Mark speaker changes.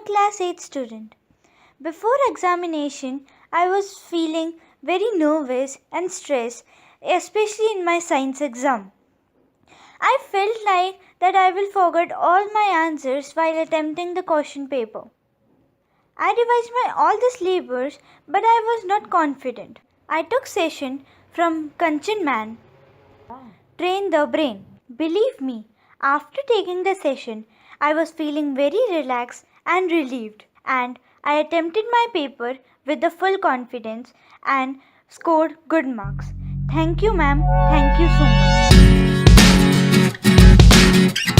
Speaker 1: class 8 student. Before examination, I was feeling very nervous and stressed, especially in my science exam. I felt like that I will forget all my answers while attempting the question paper. I revised my all the syllabus, but I was not confident. I took session from Kanchan Man, Train the Brain. Believe me, after taking the session, I was feeling very relaxed and relieved, and I attempted my paper with the full confidence and scored good marks. Thank you, ma'am. Thank you so much.